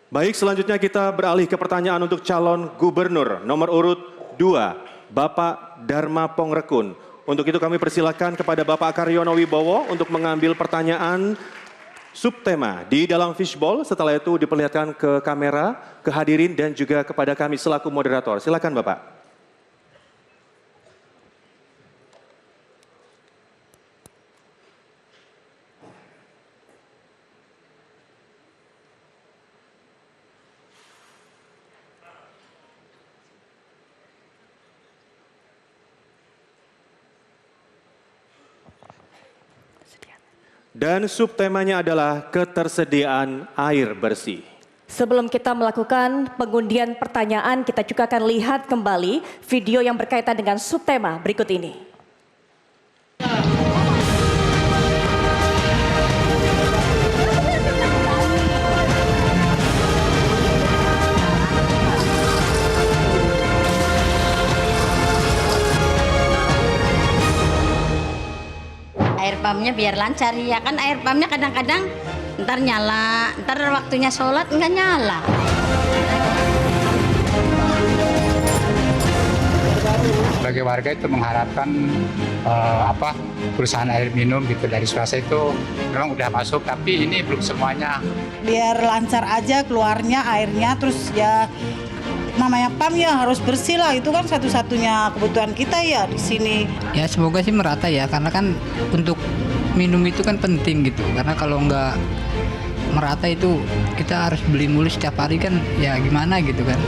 Baik, selanjutnya kita beralih ke pertanyaan untuk calon gubernur nomor urut 2, Bapak Dharma Pongrekun. Untuk itu kami persilakan kepada Bapak Karyono Wibowo untuk mengambil pertanyaan subtema di dalam fishbowl. Setelah itu diperlihatkan ke kamera, ke hadirin dan juga kepada kami selaku moderator. Silakan Bapak. Dan subtemanya adalah ketersediaan air bersih. Sebelum kita melakukan pengundian pertanyaan, kita juga akan lihat kembali video yang berkaitan dengan subtema berikut ini. Air pumpnya biar lancar, ya kan air pumpnya kadang-kadang ntar nyala, ntar waktunya sholat nggak nyala. Sebagai warga itu mengharapkan perusahaan air minum gitu dari swasta itu memang udah masuk, tapi ini belum semuanya. Biar lancar aja keluarnya airnya, terus ya namanya PAM ya harus bersih lah, itu kan satu-satunya kebutuhan kita ya di sini. Ya semoga sih merata ya, karena kan untuk minum itu kan penting gitu, karena kalau nggak merata itu kita harus beli mulu setiap hari kan ya gimana gitu kan.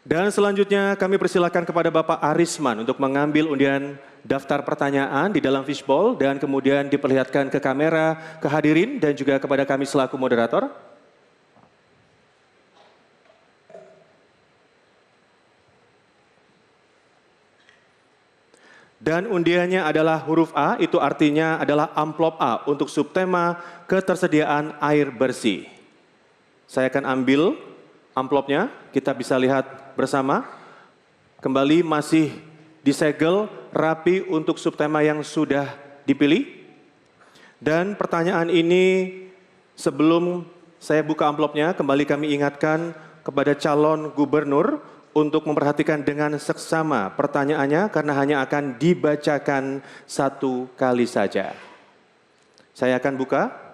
Dan selanjutnya kami persilakan kepada Bapak Arisman untuk mengambil undian daftar pertanyaan di dalam fishbowl dan kemudian diperlihatkan ke kamera, ke hadirin dan juga kepada kami selaku moderator. Dan undiannya adalah huruf A, itu artinya adalah amplop A untuk subtema ketersediaan air bersih. Saya akan ambil amplopnya, kita bisa lihat bersama. Kembali masih disegel rapi untuk subtema yang sudah dipilih. Dan pertanyaan ini sebelum saya buka amplopnya, kembali kami ingatkan kepada calon gubernur untuk memperhatikan dengan seksama pertanyaannya karena hanya akan dibacakan satu kali saja. Saya akan buka.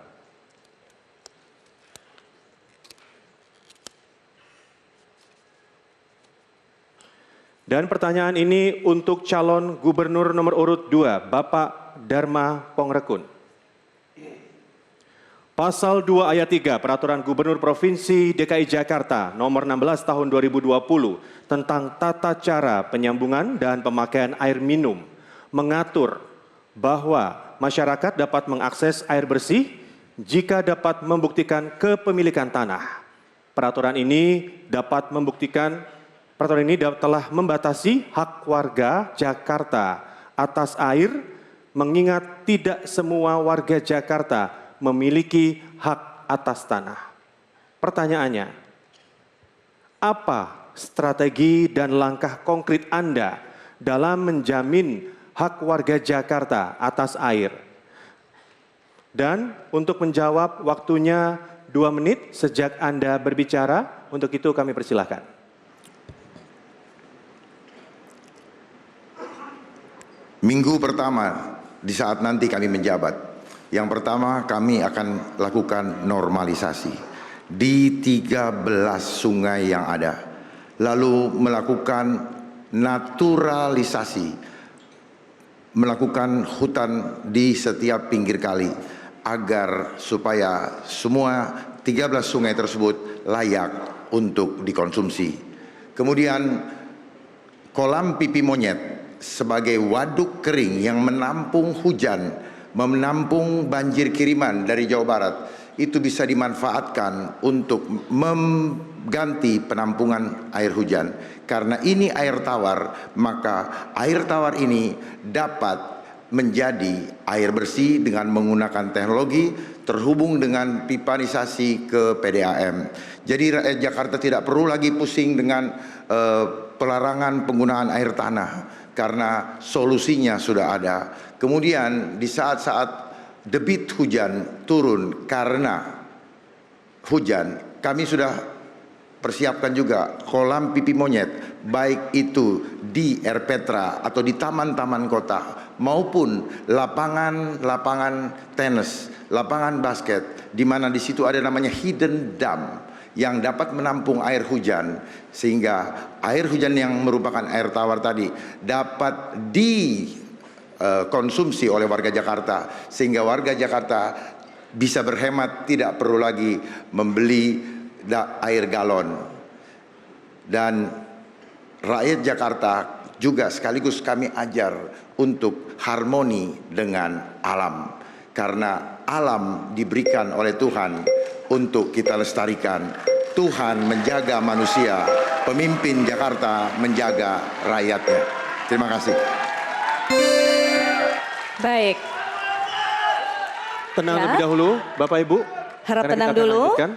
Dan pertanyaan ini untuk calon gubernur nomor urut 2, Bapak Dharma Pongrekun. Pasal 2 ayat 3 Peraturan Gubernur Provinsi DKI Jakarta nomor 16 tahun 2020 tentang tata cara penyambungan dan pemakaian air minum mengatur bahwa masyarakat dapat mengakses air bersih jika dapat membuktikan kepemilikan tanah. Peraturan ini telah membatasi hak warga Jakarta atas air, mengingat tidak semua warga Jakarta memiliki hak atas tanah. Pertanyaannya, apa strategi dan langkah konkret Anda dalam menjamin hak warga Jakarta atas air? Dan untuk menjawab waktunya 2 menit sejak Anda berbicara, untuk itu kami persilahkan. Minggu pertama di saat nanti kami menjabat, yang pertama kami akan lakukan normalisasi di 13 sungai yang ada, lalu melakukan naturalisasi, melakukan hutan di setiap pinggir kali agar supaya semua 13 sungai tersebut layak untuk dikonsumsi. Kemudian kolam pipi monyet sebagai waduk kering yang menampung hujan, menampung banjir kiriman dari Jawa Barat, itu bisa dimanfaatkan untuk mengganti penampungan air hujan. Karena ini air tawar, maka air tawar ini dapat menjadi air bersih dengan menggunakan teknologi terhubung dengan pipanisasi ke PDAM. Jadi rakyat Jakarta tidak perlu lagi pusing dengan pelarangan penggunaan air tanah. karena solusinya sudah ada. Kemudian di saat-saat debit hujan turun karena hujan, kami sudah persiapkan juga kolam pipi monyet, baik itu di Erpetra atau di taman-taman kota maupun lapangan tenis, lapangan basket, di mana di situ ada namanya hidden dam yang dapat menampung air hujan, sehingga air hujan yang merupakan air tawar tadi dapat dikonsumsi oleh warga Jakarta, sehingga warga Jakarta bisa berhemat, tidak perlu lagi membeli air galon. Dan rakyat Jakarta juga sekaligus kami ajar untuk harmoni dengan alam, karena alam diberikan oleh Tuhan untuk kita lestarikan. Tuhan menjaga manusia, pemimpin Jakarta menjaga rakyatnya. Terima kasih. Baik. Tenang Ya. lebih dahulu, Bapak Ibu. Harap Karena tenang kita akan dulu. lanjutkan.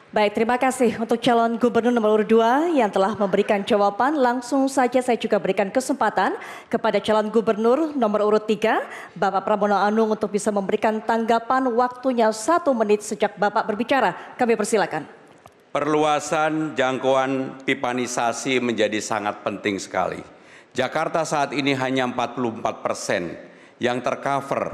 Baik, terima kasih untuk calon gubernur nomor urut 2 yang telah memberikan jawaban. Langsung saja saya juga berikan kesempatan kepada calon gubernur nomor urut 3, Bapak Pramono Anung, untuk bisa memberikan tanggapan. Waktunya 1 menit sejak Bapak berbicara. Kami persilakan. Perluasan jangkauan pipanisasi menjadi sangat penting sekali. Jakarta saat ini hanya 44% yang tercover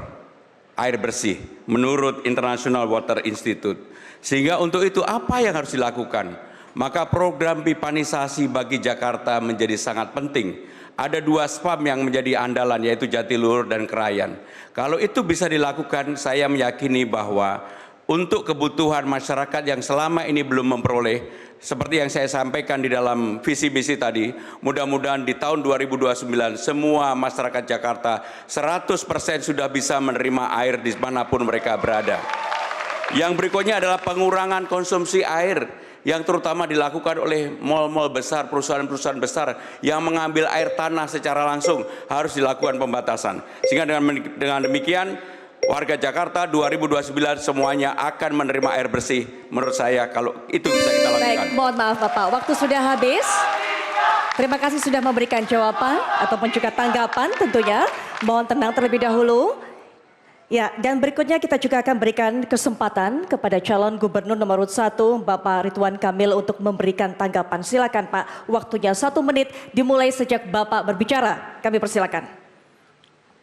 air bersih menurut International Water Institute. Sehingga untuk itu apa yang harus dilakukan? Maka program pipanisasi bagi Jakarta menjadi sangat penting. Ada 2 spam yang menjadi andalan, yaitu Jatiluhur dan Krayan. Kalau itu bisa dilakukan, saya meyakini bahwa untuk kebutuhan masyarakat yang selama ini belum memperoleh, seperti yang saya sampaikan di dalam visi misi tadi, mudah-mudahan di tahun 2029 semua masyarakat Jakarta 100% sudah bisa menerima air dimanapun mereka berada. Yang berikutnya adalah pengurangan konsumsi air yang terutama dilakukan oleh mal-mal besar, perusahaan-perusahaan besar yang mengambil air tanah secara langsung, harus dilakukan pembatasan. Sehingga dengan demikian warga Jakarta 2029 semuanya akan menerima air bersih. Menurut saya kalau itu bisa kita lakukan. Baik, mohon maaf Bapak, waktu sudah habis. Terima kasih sudah memberikan jawaban ataupun juga tanggapan tentunya. Mohon tenang terlebih dahulu. Ya, dan berikutnya kita juga akan berikan kesempatan kepada calon gubernur nomor urut 1, Bapak Ridwan Kamil, untuk memberikan tanggapan. Silakan Pak, waktunya 1 menit dimulai sejak Bapak berbicara. Kami persilakan.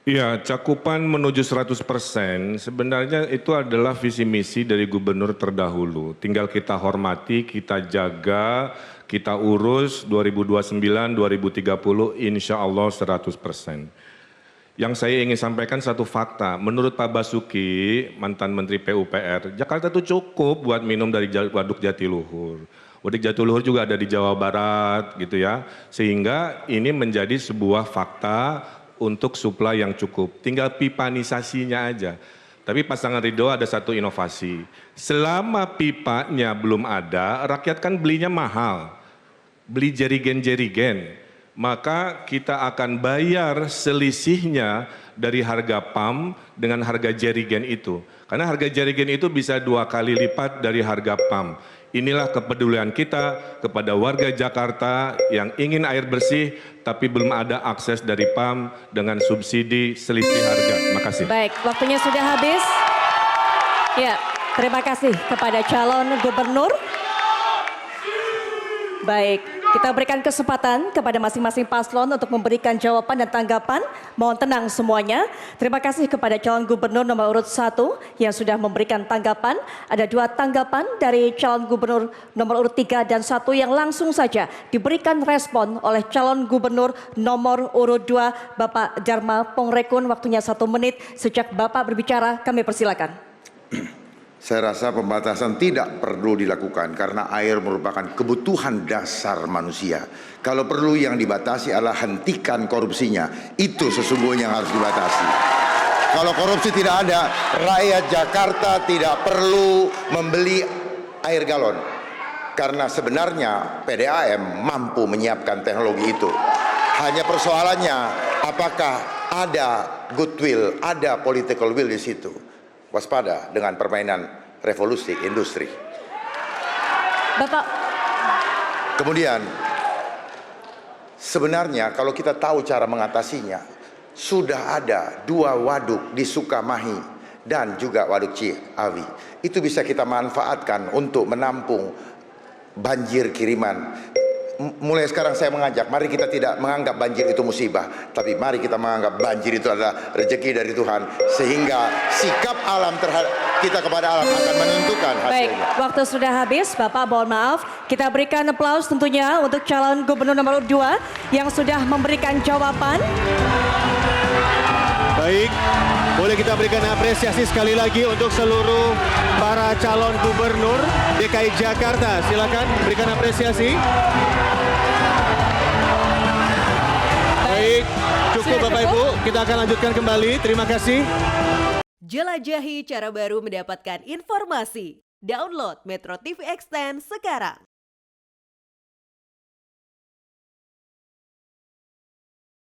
Ya, cakupan menuju 100% sebenarnya itu adalah visi misi dari gubernur terdahulu. Tinggal kita hormati, kita jaga, kita urus 2029-2030 insya Allah 100%. Yang saya ingin sampaikan satu fakta, menurut Pak Basuki, mantan Menteri PUPR, Jakarta itu cukup buat minum dari Waduk Jatiluhur. Waduk Jatiluhur juga ada di Jawa Barat gitu ya, sehingga ini menjadi sebuah fakta untuk suplai yang cukup. Tinggal pipanisasinya aja. Tapi pasangan Ridho ada satu inovasi, selama pipanya belum ada, rakyat kan belinya mahal, beli jerigen-jerigen. Maka kita akan bayar selisihnya dari harga PAM dengan harga jerigen itu. Karena harga jerigen itu bisa 2 kali lipat dari harga PAM. Inilah kepedulian kita kepada warga Jakarta yang ingin air bersih tapi belum ada akses dari PAM dengan subsidi selisih harga. Makasih. Baik, waktunya sudah habis. Ya, terima kasih kepada calon gubernur. Baik, kita berikan kesempatan kepada masing-masing paslon untuk memberikan jawaban dan tanggapan. Mohon tenang semuanya. Terima kasih kepada calon gubernur nomor urut 1 yang sudah memberikan tanggapan. Ada 2 tanggapan dari calon gubernur nomor urut 3 dan 1 yang langsung saja diberikan respon oleh calon gubernur nomor urut 2, Bapak Dharma Pongrekun. Waktunya 1 menit sejak Bapak berbicara. Kami persilakan. Saya rasa pembatasan tidak perlu dilakukan karena air merupakan kebutuhan dasar manusia. Kalau perlu yang dibatasi adalah hentikan korupsinya. Itu sesungguhnya yang harus dibatasi. Kalau korupsi tidak ada, rakyat Jakarta tidak perlu membeli air galon. Karena sebenarnya PDAM mampu menyiapkan teknologi itu. Hanya persoalannya apakah ada goodwill, ada political will di situ. Waspada dengan permainan revolusi industri. Bapak. Kemudian Sebenarnya kalau kita tahu cara mengatasinya, sudah ada 2 waduk di Sukamahi dan juga Waduk Ciawi. Itu bisa kita manfaatkan untuk menampung banjir kiriman. Mulai sekarang saya mengajak, mari kita tidak menganggap banjir itu musibah, tapi mari kita menganggap banjir itu adalah rezeki dari Tuhan, sehingga sikap alam terhadap kita kepada alam akan menentukan Baik, hasilnya. waktu sudah habis, Bapak mohon maaf. Kita berikan aplaus tentunya untuk calon gubernur nomor 2 yang sudah memberikan jawaban. Baik, boleh kita berikan apresiasi sekali lagi untuk seluruh para calon gubernur DKI Jakarta. Silakan berikan apresiasi. Baik, cukup Bapak Ibu. Kita akan lanjutkan kembali. Terima kasih. Jelajahi cara baru mendapatkan informasi. Download Metro TV Extend sekarang.